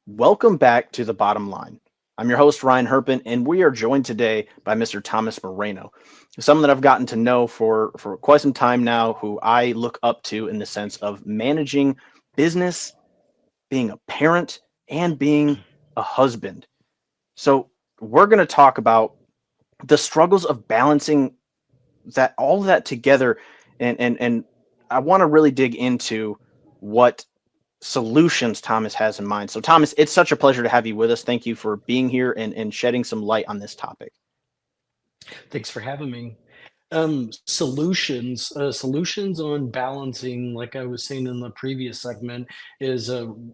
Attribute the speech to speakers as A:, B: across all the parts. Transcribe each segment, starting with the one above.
A: Welcome back to the bottom line. I'm your host, Ryan Hepin, and we are joined today by Mr. Thomas Moreno, someone that I've gotten to know for quite some time now, who I look up to in the sense of managing business, being a parent, and being a husband. So, we're going to talk about the struggles of balancing that all of that together, and I want to really dig into what solutions Thomas has in mind. So, Thomas, it's such a pleasure to have you with us. Thank you for being here and shedding some light on this topic.
B: Thanks for having me. Solutions on balancing, like I was saying in the previous segment, is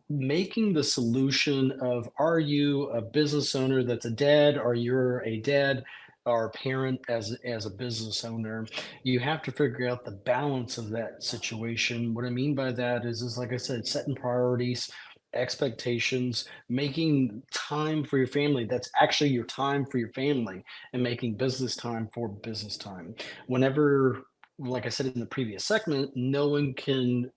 B: making the solution of are you a business owner that's a dad, or you're a dad or a parent as a business owner, you have to figure out the balance of that situation. What I mean by that is like I said, setting priorities, expectations, making time for your family that's actually your time for your family, and making business time for business time. Whenever, like I said in the previous segment, no one can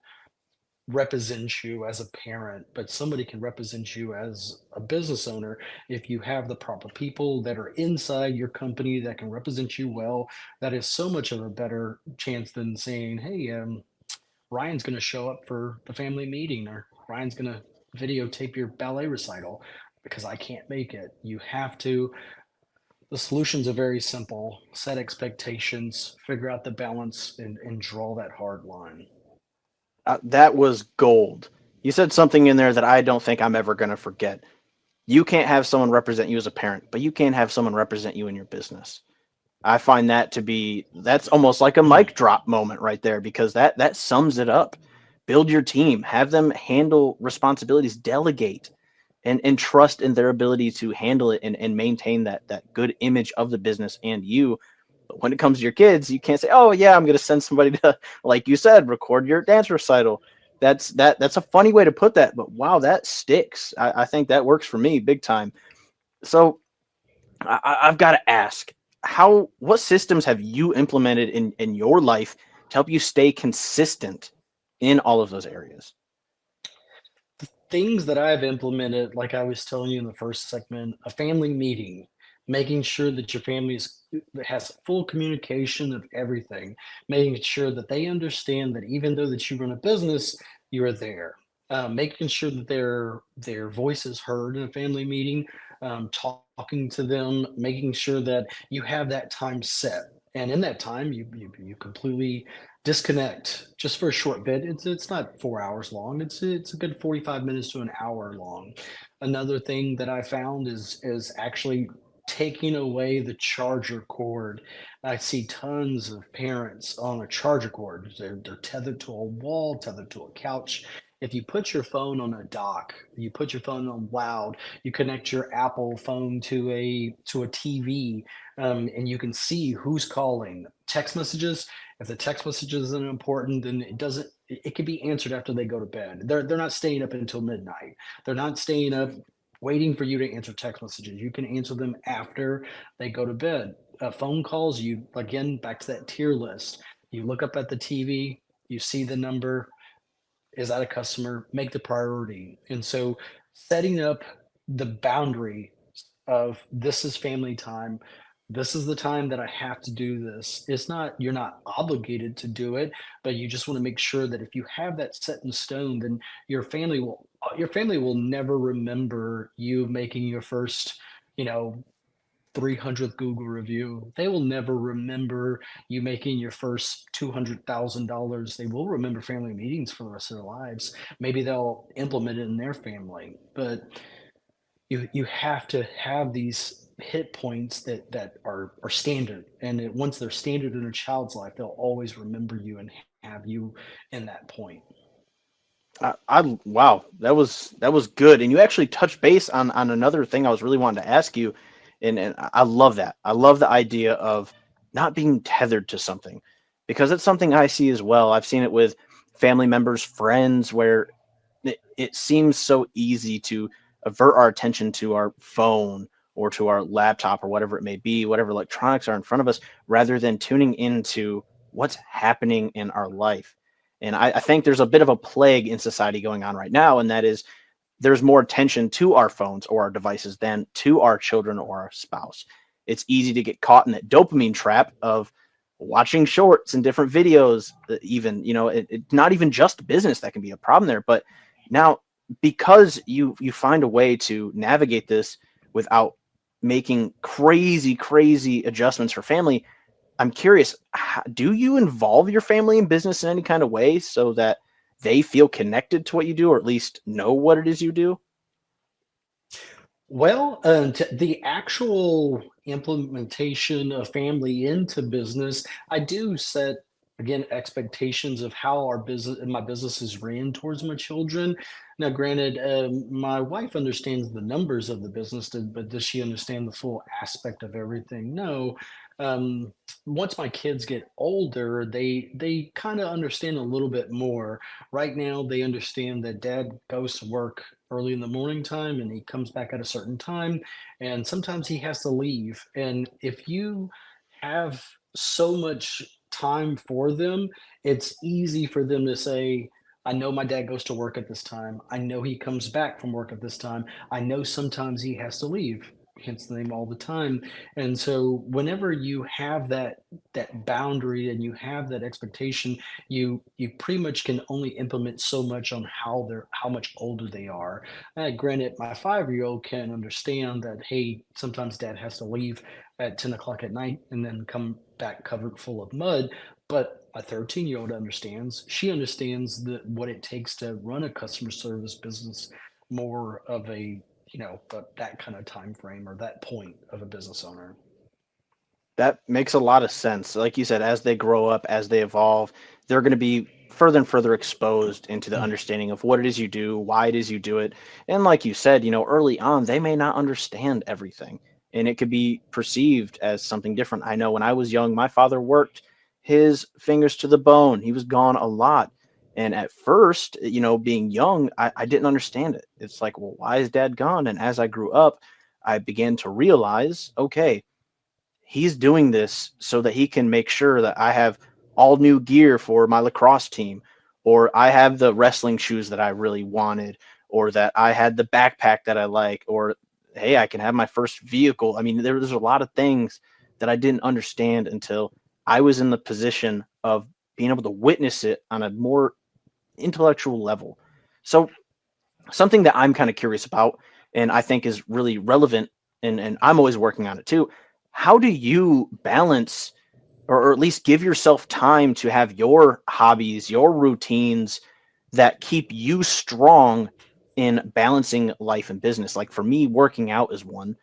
B: represent you as a parent, but somebody can represent you as a business owner if you have the proper people that are inside your company that can represent you well. That is so much of a better chance than saying, "Hey, Ryan's going to show up for the family meeting, or Ryan's going to videotape your ballet recital because I can't make it." You have to The solutions are very simple: set expectations, figure out the balance, and draw that hard line.
A: That was gold. You said something in there that I don't think I'm ever going to forget. You can't have someone represent you as a parent, but you can have someone represent you in your business. I find that to be that's almost like a mic drop moment right there because that sums it up. Build your team, have them handle responsibilities, delegate, and trust in their ability to handle it and maintain that good image of the business and you. But when it comes to your kids, you can't say, "Oh yeah, I'm going to send somebody to," like you said, record your dance recital. That's a funny way to put that, but wow, that sticks. I think that works for me big time. So I've got to ask, how what systems have you implemented in your life to help you stay consistent in all of those areas?
B: Things that I've implemented, like I was telling you in the first segment, a family meeting, making sure that your family has full communication of everything, making sure that they understand that even though that you run a business, you are there. Making sure that their voice is heard in a family meeting, talking to them, making sure that you have that time set. And in that time, you completely disconnect just for a short bit. It's not 4 hours long. It's a good 45 minutes to an hour long. Another thing that I found is actually taking away the charger cord. I see tons of parents on a charger cord. They're tethered to a wall, tethered to a couch. If you put your phone on a dock, you put your phone on loud, you connect your Apple phone to a TV, and you can see who's calling. Text messages, if the text message isn't important, then it can be answered after they go to bed. They're not staying up until midnight. They're not staying up waiting for you to answer text messages. You can answer them after they go to bed. Phone calls, you again back to that tier list. You look up at the TV, you see the number, is that a customer? Make the priority. And so setting up the boundary of this is family time. This is the time that I have to do this. It's not, you're not obligated to do it, but you just want to make sure that if you have that set in stone, then your family will never remember you making your first, you know, 300th Google review. They will never remember you making your first $200,000. They will remember family meetings for the rest of their lives. Maybe they'll implement it in their family, but you have to have these hit points that are standard. And once they're standard in a child's life, they'll always remember you and have you in that point.
A: I wow, that was good, and you actually touched base on another thing I was really wanting to ask you, and I love that. I love the idea of not being tethered to something, because it's something I see as well. I've seen it with family members, friends, where it seems so easy to avert our attention to our phone or to our laptop or whatever it may be, whatever electronics are in front of us, rather than tuning into what's happening in our life. And I think there's a bit of a plague in society going on right now, and that is there's more attention to our phones or our devices than to our children or our spouse. It's easy to get caught in that dopamine trap of watching shorts and different videos. Even it's not even just business that can be a problem there, but now because you find a way to navigate this without making crazy adjustments for family. I'm curious, do you involve your family in business in any kind of way so that they feel connected to what you do, or at least know what it is you do?
B: Well, the actual implementation of family into business, I do set again expectations of how our business my business is ran towards my children. Now, granted, my wife understands the numbers of the business, but does she understand the full aspect of everything? No. Um, Once my kids get older, they kind of understand a little bit more. Right now, they understand that dad goes to work early in the morning time and he comes back at a certain time, and sometimes he has to leave. And if you have so much time for them, it's easy for them to say, I know my dad goes to work at this time, I know he comes back from work at this time, I know sometimes he has to leave, hence the name all the time. And so whenever you have that boundary and you have that expectation, you pretty much can only implement so much on how much older they are. Granted, my 5-year-old can understand that, hey, sometimes dad has to leave at 10 o'clock at night and then come back covered full of mud. But a 13-year-old understands. She understands what it takes to run a customer service business, more of a that kind of time frame or that point of a business owner.
A: That makes a lot of sense. Like you said, as they grow up, as they evolve, they're going to be further and further exposed into the understanding of what it is you do, why it is you do it. And like you said, early on, they may not understand everything and it could be perceived as something different. I know when I was young, my father worked his fingers to the bone. He was gone a lot. And at first, being young, I didn't understand it. It's like, well, why is dad gone? And as I grew up, I began to realize, okay, he's doing this so that he can make sure that I have all new gear for my lacrosse team, or I have the wrestling shoes that I really wanted, or that I had the backpack that I like, or hey, I can have my first vehicle. I mean, there's a lot of things that I didn't understand until I was in the position of being able to witness it on a more intellectual level. So something that I'm kind of curious about and I think is really relevant, and I'm always working on it too. How do you balance, or at least give yourself time to have your hobbies, your routines that keep you strong in balancing life and business? Like for me, working out is one,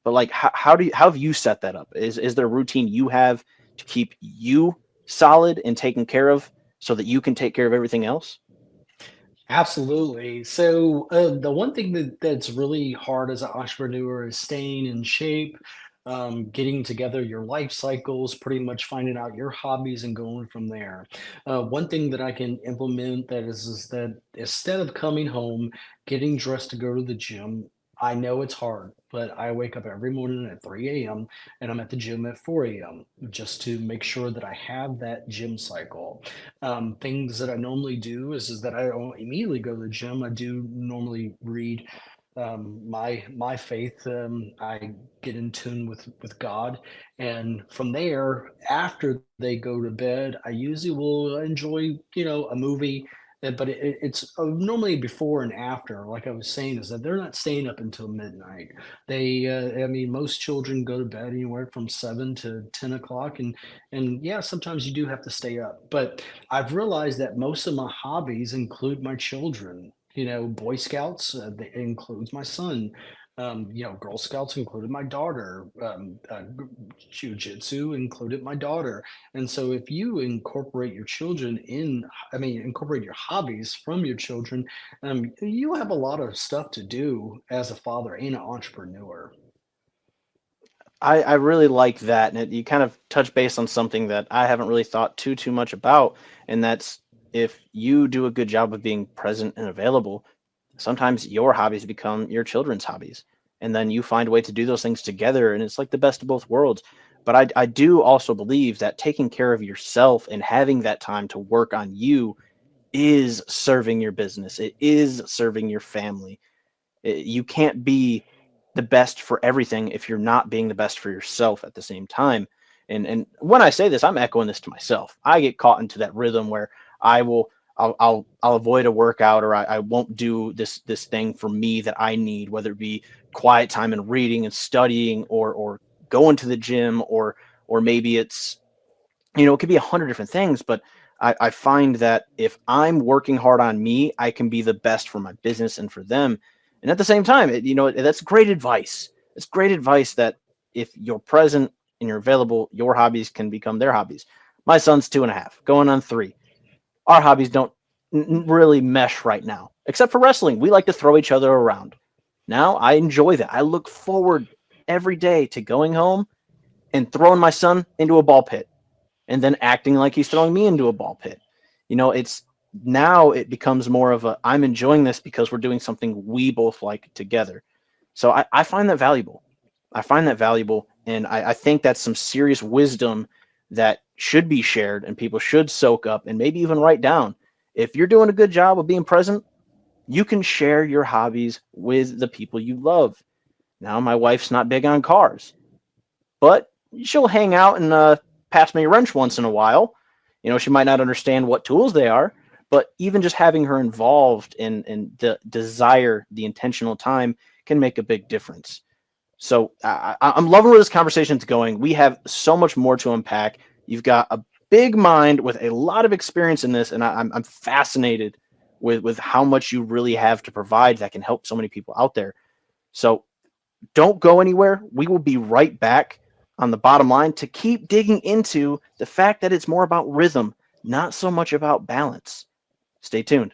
A: but like how have you set that up? Is there a routine you have to keep you solid and taken care of so that you can take care of everything else?
B: Absolutely. So the one thing that's really hard as an entrepreneur is staying in shape, getting together your life cycles, pretty much finding out your hobbies and going from there. One thing that I can implement is that instead of coming home, getting dressed to go to the gym, I know it's hard, but I wake up every morning at 3 a.m. and I'm at the gym at 4 a.m. just to make sure that I have that gym cycle. Things that I normally do is that I don't immediately go to the gym. I do normally read my faith. I get in tune with God, and from there, after they go to bed, I usually will enjoy a movie. But it's normally before and after. Like I was saying, is that they're not staying up until midnight. I mean, most children go to bed anywhere from 7 to 10 o'clock, and yeah, sometimes you do have to stay up. But I've realized that most of my hobbies include my children. Boy Scouts, that includes my son. Girl Scouts included my daughter. Jiu-Jitsu included my daughter. And so if you incorporate your children I mean, incorporate your hobbies from your children, you'll have a lot of stuff to do as a father and an entrepreneur.
A: I really like that, and you kind of touch base on something that I haven't really thought too much about, and that's if you do a good job of being present and available, sometimes your hobbies become your children's hobbies, and then you find a way to do those things together, and it's like the best of both worlds. But I do also believe that taking care of yourself and having that time to work on you is serving your business. It is serving your family. You can't be the best for everything if you're not being the best for yourself at the same time. And when I say this, I'm echoing this to myself. I get caught into that rhythm where I will I'll avoid a workout, or I won't do this thing for me that I need, whether it be quiet time and reading and studying, or going to the gym, or maybe it's, it could be 100 different things. But I find that if I'm working hard on me, I can be the best for my business and for them. And at the same time, that's great advice. It's great advice that if you're present and you're available, your hobbies can become their hobbies. My son's 2.5, going on 3. Our hobbies don't really mesh right now, except for wrestling. We like to throw each other around. Now I enjoy that. I look forward every day to going home and throwing my son into a ball pit, and then acting like he's throwing me into a ball pit. It's now it becomes more of a, I'm enjoying this because we're doing something we both like together. So I find that valuable. I find that valuable. And I think that's some serious wisdom that should be shared and people should soak up and maybe even write down. If you're doing a good job of being present, you can share your hobbies with the people you love. Now, my wife's not big on cars, but she'll hang out and pass me a wrench once in a while. She might not understand what tools they are, but even just having her involved in the desire, the intentional time can make a big difference. So I'm loving where this conversation's going. We have so much more to unpack. You've got a big mind with a lot of experience in this, and I'm fascinated with how much you really have to provide that can help so many people out there. So don't go anywhere. We will be right back on the bottom line to keep digging into the fact that it's more about rhythm, not so much about balance. Stay tuned.